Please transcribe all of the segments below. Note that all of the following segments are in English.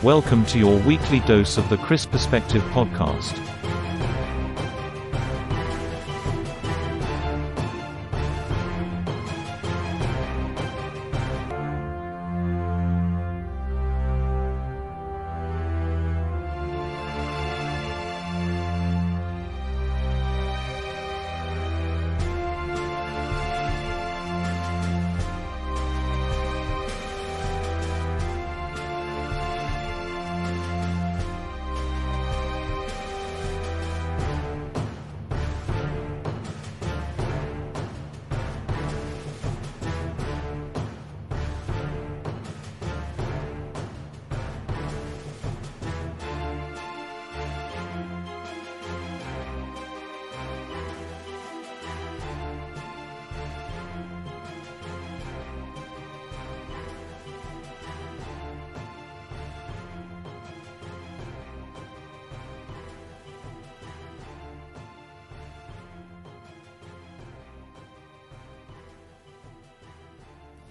Welcome to your weekly dose of the Chris Perspective podcast.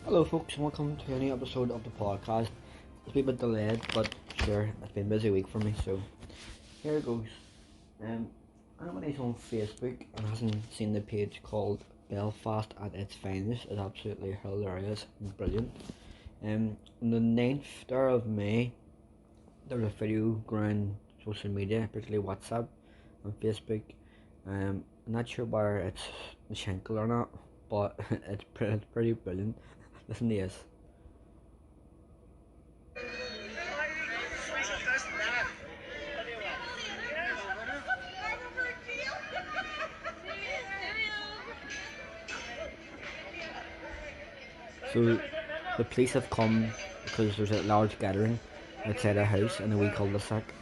Hello folks, and welcome to a new episode of the podcast. It's been a bit delayed, but sure, it's been a busy week for me, so here it goes. Anybody's on Facebook and hasn't seen the page called Belfast at Its Finest is absolutely hilarious and brilliant. On the 9th there of May, there was a video going social media, particularly WhatsApp and Facebook. I'm not sure whether it's Schenkel or not, but it's pretty brilliant. Listen to this. So the police have come because there's a large gathering outside a house in a wee cul-de-sac.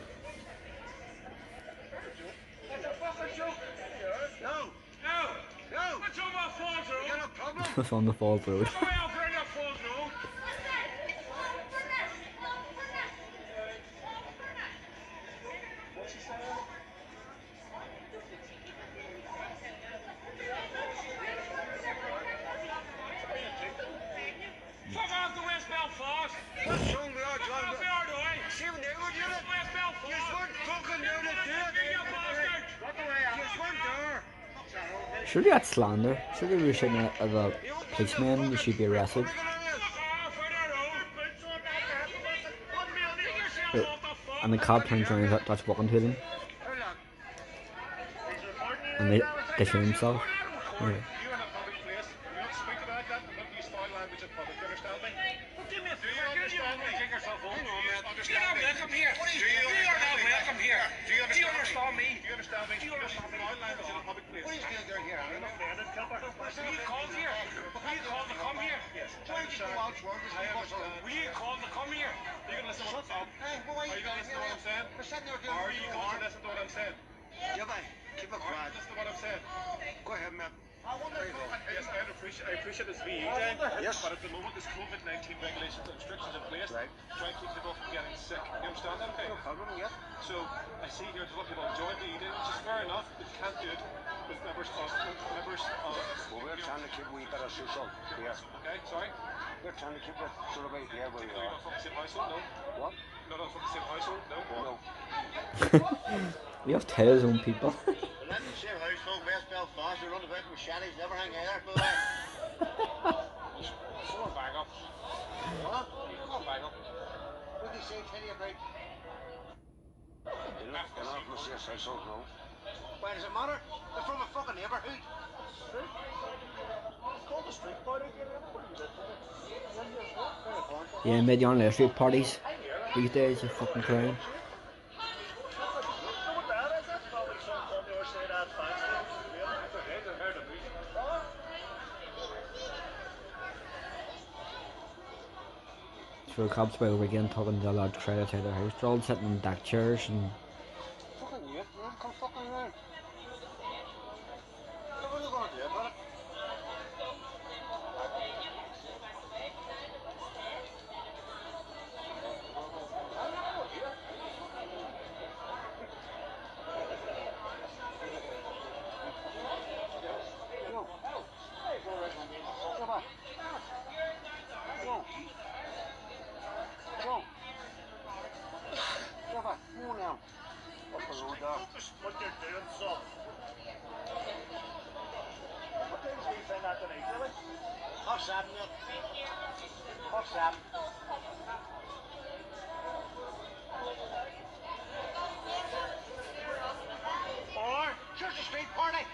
It's on the Falls Road. Fuck off to West Belfast! What's wrong with our job? Fuck off doing? See when they were doing it? West Belfast! You weren't fucking doing it, dude! You weren't there! Surely that's slander. Surely we're sitting as a policeman, you should be arrested. And the cop turns around and starts walking to them. And they shoot himself. Yeah. Keep it quiet. Listen to what I'm saying. Go ahead, man. Yes, I appreciate this VE day. Yes. But at the moment, there's COVID-19 regulations and restrictions in place. Right. Try and keep people from getting sick. You understand that? Okay. No problem, yeah. So I see here there's a lot of people enjoying the eating, which is fair enough, but you can't do it with members of. Well, we're trying to keep a wee bit of social. Yeah. Okay, sorry? We're trying to keep it sort of right here where we are. You're not from the same household, no? What? Not from the same household, no? No. We have to tell his own people. We're not in the same household, West Belfast. We run about with machetes, never hang either. Come on back up. What? Come on back up. What did he say, tell you about? You're not from the same household, no. Why does it matter? They're from a fucking neighbourhood. It's called the street party. Yeah, mid-yarn street parties these days are fucking clown. So the cops by over again talking to a large crowd outside their house. They're all sitting in deck chairs and Fucking you, come fucking around. What are you going to do about it? on now. Up the road there. Focus what they're doing, so. What time's we find that tonight, really? 7:30, mate. 7:30. Or, Church Street party.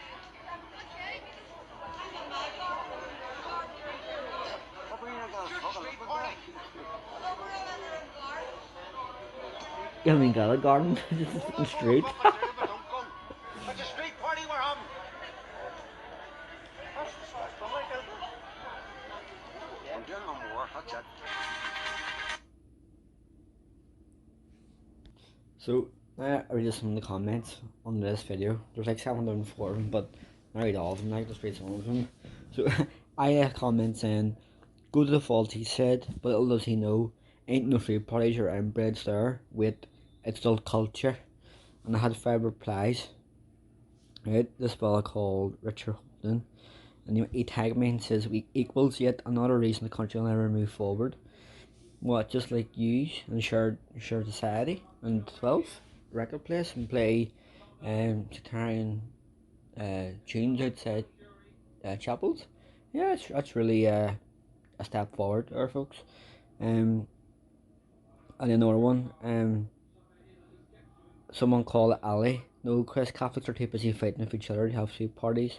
You mean Gala Garden? Straight. It's a street party we're having. I'm doing no more, that's it. So, I read some of the comments on this video. There's like 704 of them, but I read all of them, like, just read some of them. So, I had a comment saying, go to the fault, he said, but little does he know, ain't no street parties or inbreds there. Wait, it's still culture. And I had 5 replies. Right, this fella called Richard Holden, and he tagged me and says, we equals yet another reason the country will never move forward. What, just like you and shared society and 12 record place and play sectarian tunes outside chapels? Yeah, that's really a step forward there, folks. And another one, someone called Ali. No, Chris, Catholics are too busy fighting with each other to have street parties.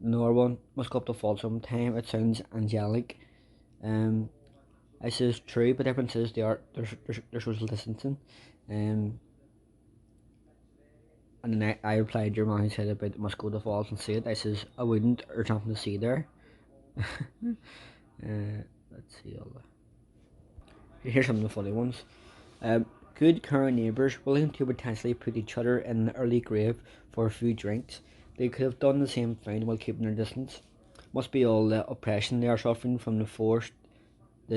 Another one, must go up to fall sometime. It sounds angelic. I says true, but difference is there's social distancing. And then I replied, your man said about must go to falls and see it. I says I wouldn't, or something to see there. Let's see all that. Here's some of the funny ones. Good current neighbours willing to potentially put each other in the early grave for a few drinks. They could have done the same thing while keeping their distance. Must be all the oppression they are suffering from the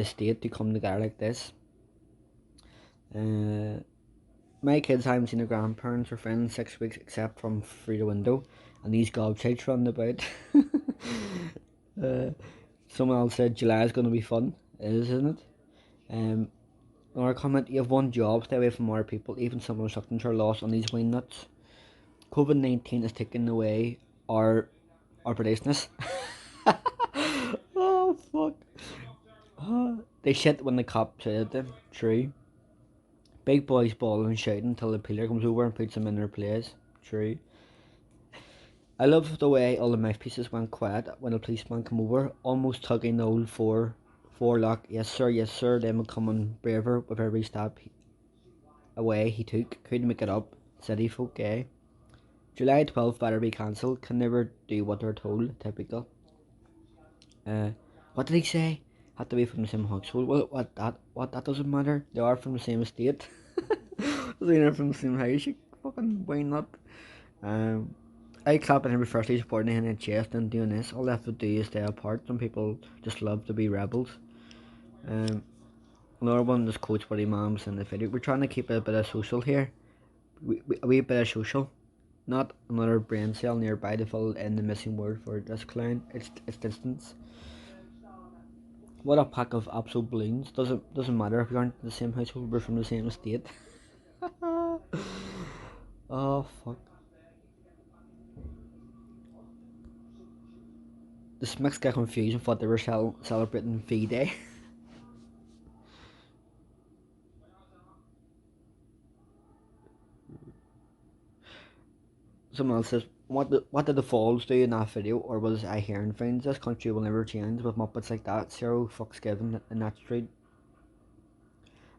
state to come together like this. My kids haven't seen their grandparents or friends in 6 weeks except from through the window, and these gobshites running about. Someone else said July is going to be fun. It is, isn't it? Another comment, you have one job, stay away from more people, even some instructions are lost on these wine nuts. COVID-19 is taking away our business. Oh fuck. They shit when the cop said them. True. Big boys bawling and shouting until the peeler comes over and puts them in their place. True. I love the way all the mouthpieces went quiet when the policeman came over, almost tugging the old forelock. Yes sir, then becoming braver with every step away he took. Couldn't make it up, city folk, eh? July 12th better be cancelled, can never do what they're told, typical. What did he say? Had to be from the same household. Well, what that doesn't matter. They are from the same estate. They're from the same house. You fucking why not? I clap at every first day supporting the NHS and doing this. All they have to do is stay apart. Some people just love to be rebels. Another one just quotes Buddy Moms in the video. We're trying to keep a bit of social here. A wee bit of social. Not another brain cell nearby to fill in the missing word for this clown. It's distance. What a pack of absolute balloons. Doesn't matter if we aren't in the same household, we're from the same estate. Oh fuck. The Smicks got confused and thought they were celebrating V Day. Someone else says, what did the Falls do in that video, or was I hearing things? This country will never change with muppets like that. Zero fucks given in that street.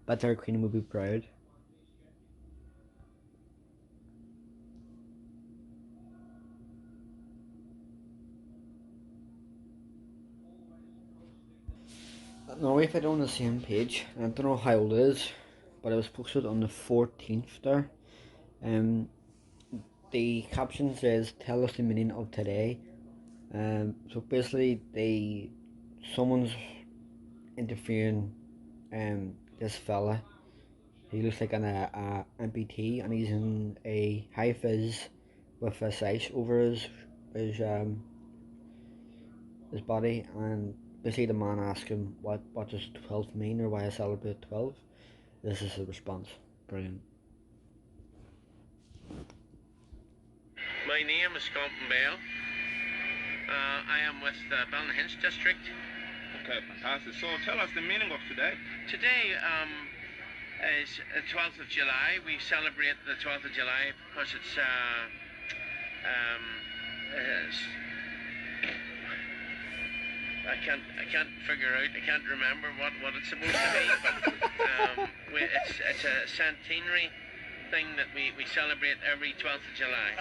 Bet their queen will be proud. Norway if I on the same page. I don't know how old it is, but it was posted on the 14th there. The caption says, tell us the meaning of today. So basically someone's interviewing this fella. He looks like an amputee, and he's in a high vis with a sash over his body, and basically the man asks him what does 12 mean, or why I celebrate 12. This is the response. Brilliant. My name is Compton Bell. I am with the Ballinhinch district. Okay, fantastic. So tell us the meaning of today. Today is the 12th of July. We celebrate the 12th of July because it's I can't figure out. I can't remember what it's supposed to be, but it's a centenary thing that we celebrate every 12th of July.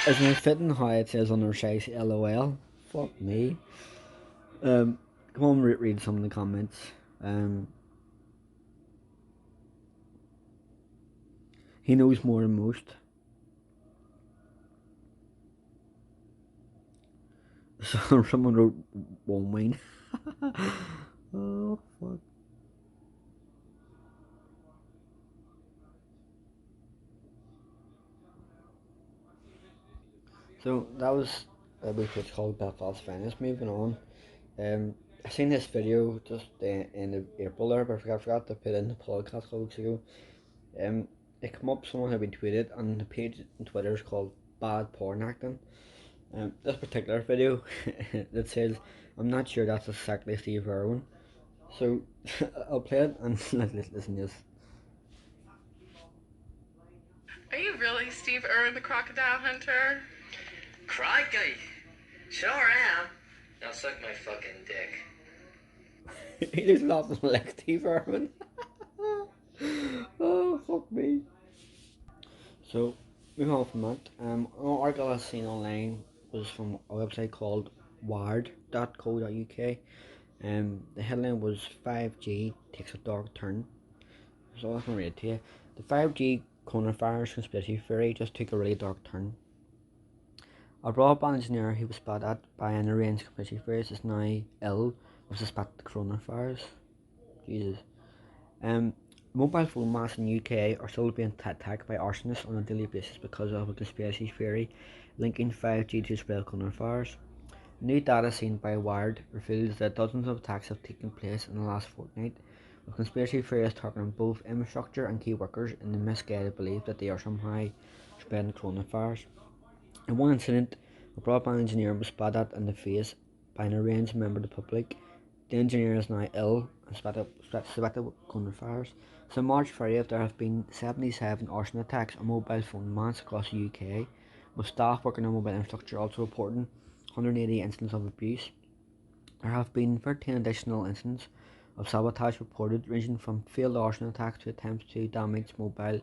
Isn't it fitting how it says on their site LOL? Fuck me. Come on, read some of the comments. He knows more than most. So someone wrote one wine. Oh fuck. So that was a week it's called Belfast Venice. Moving on. I seen this video just in April there, but I forgot to put in the podcast a couple weeks ago. It came up, someone had been tweeted, and the page on Twitter is called Bad Porn Acting. This particular video that says, I'm not sure that's exactly Steve Irwin. So I'll play it and let's listen to this. Are you really Steve Irwin, the crocodile hunter? Crikey! Sure am. Now suck my fucking dick. He looks nothing like Steve Irwin. Oh, fuck me. So, moving on from that, an article I've seen online was from a website called wired.co.uk. The headline was 5G takes a dark turn. So I'm gonna read it to you. The 5G coronavirus conspiracy theory just took a really dark turn. A broadband engineer who was spotted at by an Iran's conspiracy theorist is now ill with suspected coronavirus. Jesus. Mobile phone masts in the UK are still being attacked by arsonists on a daily basis because of a conspiracy theory linking 5G to spread coronavirus. New data seen by Wired reveals that dozens of attacks have taken place in the last fortnight, with conspiracy theorists targeting both infrastructure and key workers in the misguided belief that they are somehow spreading coronavirus. In one incident, a broadband engineer was spat at in the face by an Iran's member of the public. The engineer is now ill and suspected with coronavirus. Since March 30th, there have been 77 arson attacks on mobile phone masts across the UK, with staff working on mobile infrastructure also reporting 180 incidents of abuse. There have been 13 additional incidents of sabotage reported, ranging from failed arson attacks to attempts to damage mobile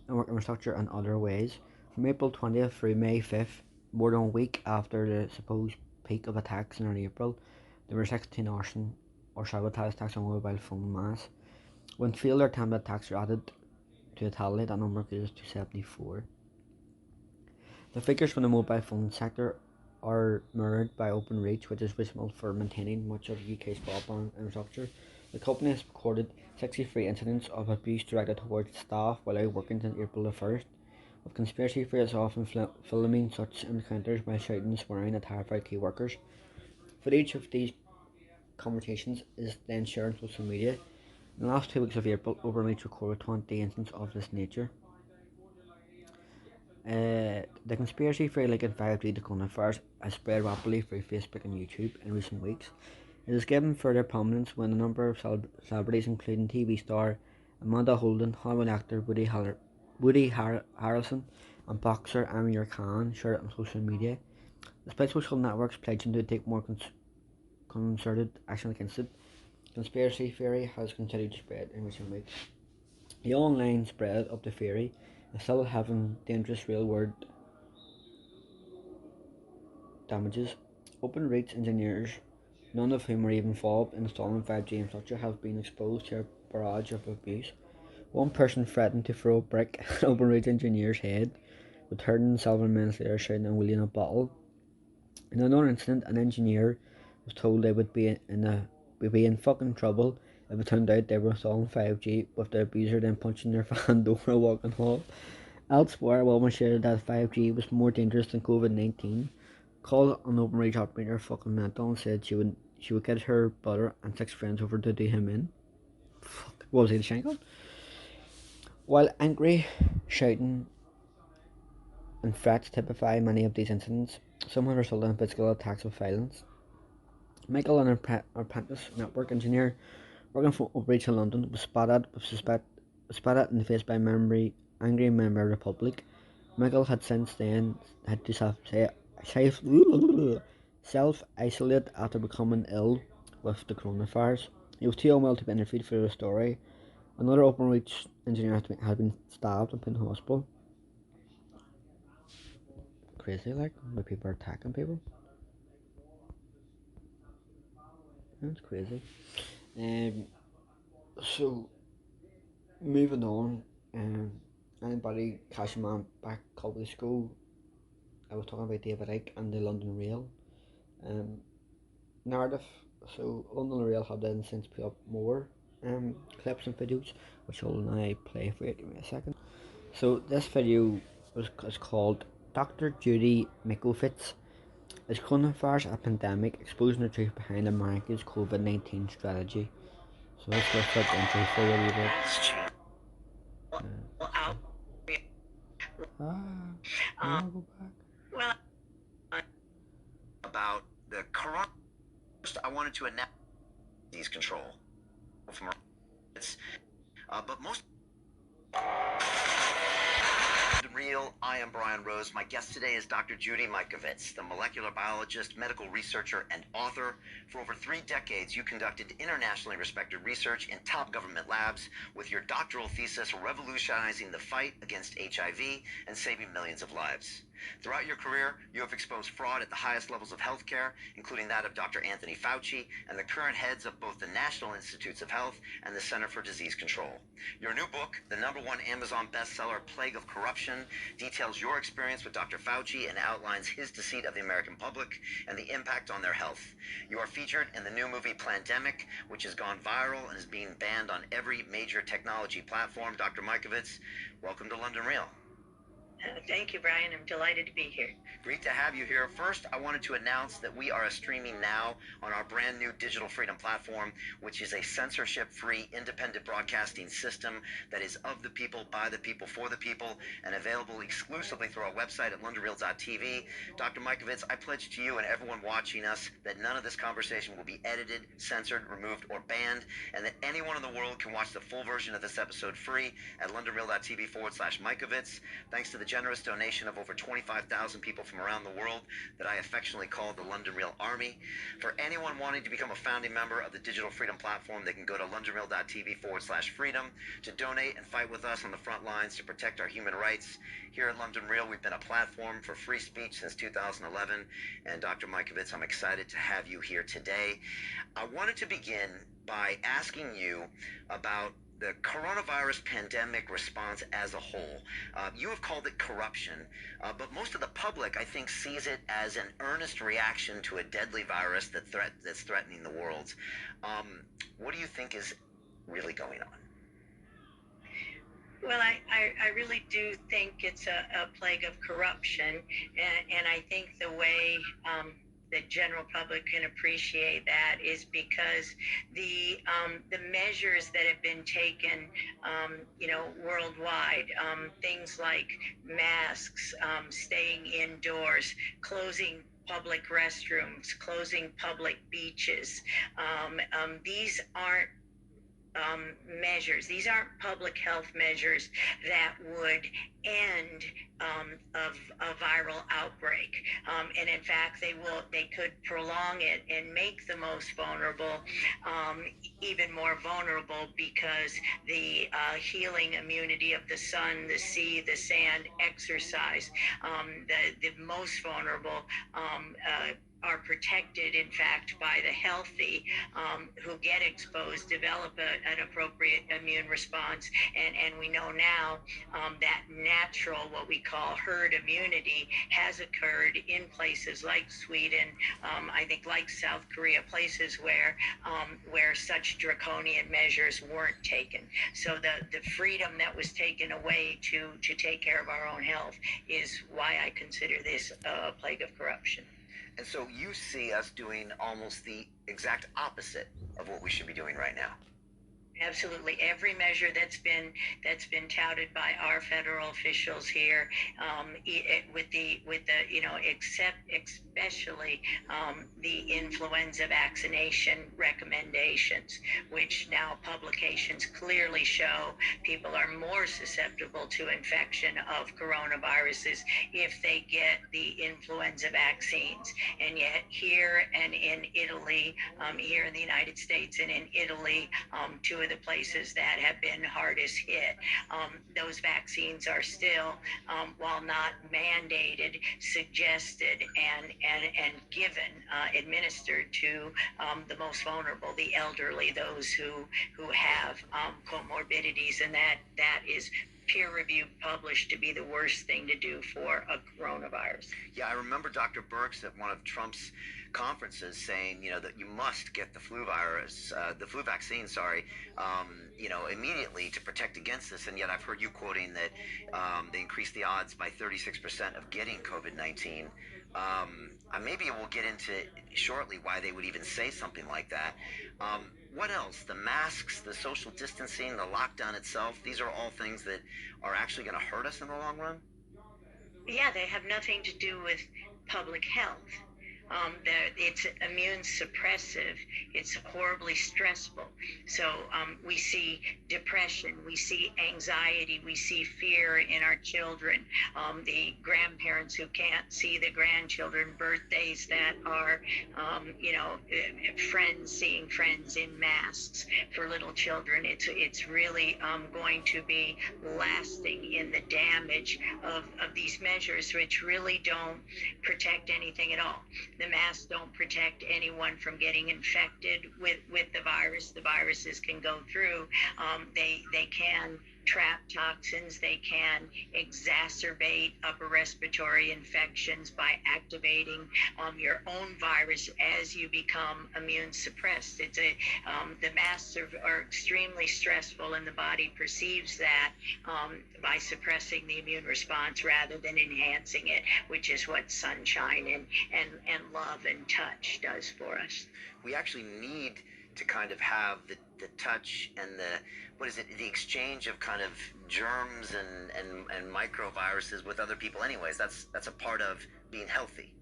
network infrastructure in other ways. From April 20th through May 5th, more than a week after the supposed peak of attacks in early April, there were 16 arson or sabotage attacks on mobile phone masts. When failed or attempted attacks are added to the tally, that number goes to 74. The figures from the mobile phone sector are mirrored by Openreach, which is responsible for maintaining much of the UK's broadband infrastructure. The company has recorded 63 incidents of abuse directed towards staff while out working since April the 1st, with conspiracy theorists often filming such encounters by shouting and swearing at terrified key workers. For each of these conversations is then shared on social media. In the last 2 weeks of April, Openreach recorded 20 incidents of this nature. The conspiracy theory linking 5G to coronavirus has spread rapidly through Facebook and YouTube in recent weeks. It is given further prominence when a number of celebrities, including TV star Amanda Holden, Hollywood actor Woody Harrelson, and boxer Amir Khan, shared it on social media. Despite social networks pledging to take more concerted action against it, conspiracy theory has continued to spread in recent weeks. The online spread of the theory is still having dangerous real-world damages. Openreach engineers, none of whom are even involved in installing 5G infrastructure, have been exposed to a barrage of abuse. One person threatened to throw a brick at an Openreach engineer's head, returning 7 minutes later shouting and wheeling a bottle. In another incident, an engineer was told they would be in fucking trouble if it turned out they were installing 5G, with the abuser then punching their van door a walking hall. Elsewhere, a woman shared that 5G was more dangerous than COVID-19, called an Openreach operator fucking mental, and said she would get her brother and 6 friends over to do him in. Fuck. What was he, the Shangle? While angry, shouting and threats typify many of these incidents. Some have resulted in physical attacks with violence. Michael, an apprentice network engineer working for Outreach in London, was spotted in the face by an angry member of the public. Michael had since then had to self-isolate after becoming ill with the coronavirus. He was too unwell to be interviewed for the story. Another OpenReach engineer had been stabbed and put in hospital. Crazy, like, when people are attacking people. That's crazy. So, moving on, anybody catching man back a couple of school, I was talking about David Icke and the London Rail um, narrative. So, London Rail have then since put up more clips and videos, which I'll now play for you. Give me a second. So, this video is called Dr. Judy Mikovits. Is coronavirus a pandemic? Exposing the truth behind America's COVID-19 strategy. So let's go start the intro for a little bit. I'll go back. About the corona. First, I wanted to announce disease control from but most real. I am Brian Rose. My guest today is Dr. Judy Mikovits, the molecular biologist, medical researcher, and author. For over 3 decades, you conducted internationally respected research in top government labs with your doctoral thesis revolutionizing the fight against HIV and saving millions of lives. Throughout your career, you have exposed fraud at the highest levels of healthcare, including that of Dr. Anthony Fauci and the current heads of both the National Institutes of Health and the Center for Disease Control. Your new book, the #1 Amazon bestseller, Plague of Corruption, details your experience with Dr. Fauci and outlines his deceit of the American public and the impact on their health. You are featured in the new movie Plandemic, which has gone viral and is being banned on every major technology platform. Dr. Mikovits, welcome to London Real. Thank you, Brian. I'm delighted to be here. Great to have you here. First, I wanted to announce that we are streaming now on our brand new Digital Freedom platform, which is a censorship-free independent broadcasting system that is of the people, by the people, for the people, and available exclusively through our website at londonreal.tv. Dr. Mikovits, I pledge to you and everyone watching us that none of this conversation will be edited, censored, removed, or banned, and that anyone in the world can watch the full version of this episode free at londonreal.tv/Mikovits. Thanks to the generous donation of over 25,000 people from around the world that I affectionately call the London Real Army. For anyone wanting to become a founding member of the Digital Freedom platform, they can go to londonreal.tv/freedom to donate and fight with us on the front lines to protect our human rights. Here at London Real, we've been a platform for free speech since 2011. And Dr. Mikovits, I'm excited to have you here today. I wanted to begin by asking you about the coronavirus pandemic response as a whole. You have called it corruption, but most of the public, I think, sees it as an earnest reaction to a deadly virus that's threatening the world. What do you think is really going on? Well, I really do think it's a plague of corruption, and I think the way the general public can appreciate that is because the measures that have been taken, worldwide, things like masks, staying indoors, closing public restrooms, closing public beaches. These aren't measures. These aren't public health measures that would end a viral outbreak. And in fact, they could prolong it and make the most vulnerable even more vulnerable, because the healing immunity of the sun, the sea, the sand, exercise, the most vulnerable are protected, in fact, by the healthy who get exposed, develop an appropriate immune response. And we know now that natural, what we call herd immunity, has occurred in places like Sweden, I think like South Korea, places where such draconian measures weren't taken. So the freedom that was taken away to take care of our own health is why I consider this a plague of corruption. And so you see us doing almost the exact opposite of what we should be doing right now. Absolutely, every measure that's been touted by our federal officials here, with the except especially the influenza vaccination recommendations, which now publications clearly show people are more susceptible to infection of coronaviruses if they get the influenza vaccines. And yet here and in Italy, here in the United States and in Italy, two of the places that have been hardest hit, those vaccines are still, while not mandated, suggested and given, administered to the most vulnerable, the elderly, those who have comorbidities, and that is peer-reviewed, published to be the worst thing to do for a coronavirus. Yeah, I remember Dr. Birx at one of Trump's conferences saying, that you must get the flu vaccine, immediately to protect against this. And yet I've heard you quoting that they increased the odds by 36% of getting COVID-19. Maybe we'll get into shortly why they would even say something like that. What else? The masks, the social distancing, the lockdown itself, these are all things that are actually going to hurt us in the long run? Yeah, they have nothing to do with public health. It's immune suppressive. It's horribly stressful. So we see depression, we see anxiety, we see fear in our children. The grandparents who can't see the grandchildren, birthdays that are, friends seeing friends in masks for little children. It's really going to be lasting in the damage of these measures, which really don't protect anything at all. The masks don't protect anyone from getting infected with the virus. The viruses can go through. They can trap toxins. They can exacerbate upper respiratory infections by activating your own virus as you become immune suppressed. The masks are extremely stressful, and the body perceives that by suppressing the immune response rather than enhancing it, which is what sunshine and love and touch does for us. We actually need to kind of have the touch and the exchange of kind of germs and microviruses with other people anyways. That's a part of being healthy.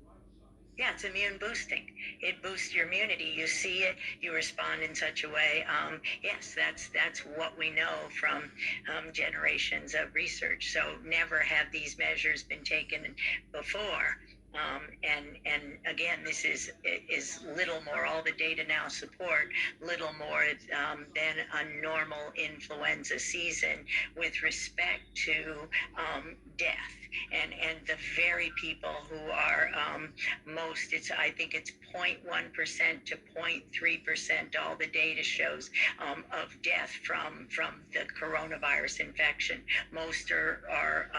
Yeah, it's immune boosting. It boosts your immunity. You see it, you respond in such a way. Yes, that's what we know from generations of research. So never have these measures been taken before. And again, this is little more, all the data now support little more than a normal influenza season with respect to death. And the very people who are most, I think it's 0.1% to 0.3%, all the data shows, of death from the coronavirus infection. Most are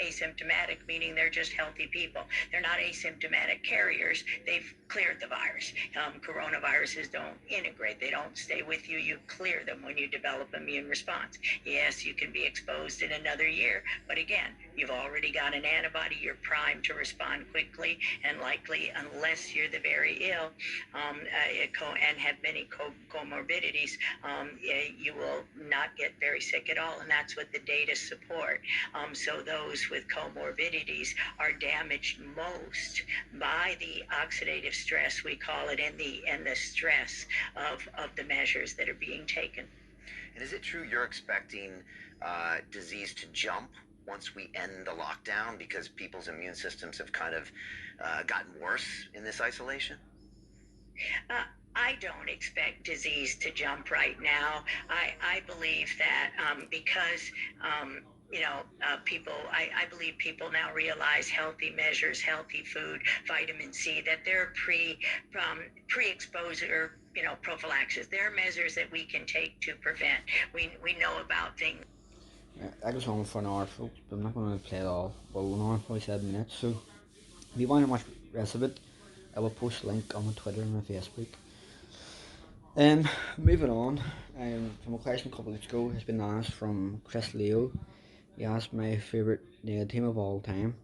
asymptomatic, meaning they're just healthy people. They're not asymptomatic carriers. They've cleared the virus. Coronaviruses don't integrate. They don't stay with you. You clear them when you develop immune response. Yes, you can be exposed in another year, but again, you've already got an antibody. You're primed to respond quickly, and likely, unless you're the very ill and have many comorbidities, you will not get very sick at all, and that's what the data support. So those with comorbidities are damaged most by the oxidative stress, we call it, and the stress of the measures that are being taken. And is it true you're expecting disease to jump once we end the lockdown because people's immune systems have kind of gotten worse in this isolation? I don't expect disease to jump right now. I believe that because I believe people now realize healthy measures, healthy food, vitamin C, that they're pre-exposure, prophylaxis. There are measures that we can take to prevent. We know about things. I was on for an hour, folks, but I'm not going to play it all. Well, we're on 47 minutes, so if you want to watch the rest of it, I will post a link on my Twitter and my Facebook. Moving on, from a question a couple of weeks ago has been asked from Chris Leo. He asked my favourite team of all time.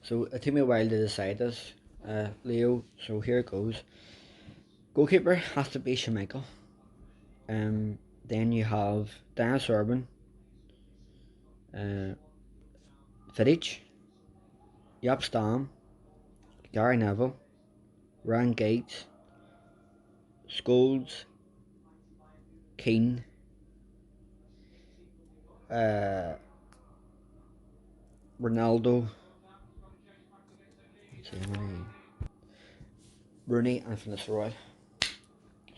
So it took me a while to decide this, Leo, so here it goes. Goalkeeper has to be Schmeichel. Then you have Dennis Urban, Vidic, Yap Stam, Gary Neville, Ryan Gates, Scholes, Keane, Ronaldo, Rooney, and Van Nistelrooy.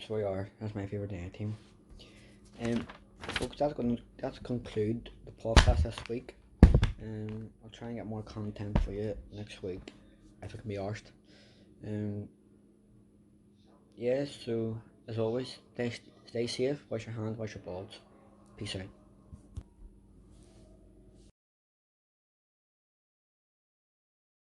So we are. That's my favourite day team. Folks, that's conclude the podcast this week. I'll try and get more content for you next week if it can be arsed. Yeah, so as always, stay safe, wash your hands, wash your balls. Peace out.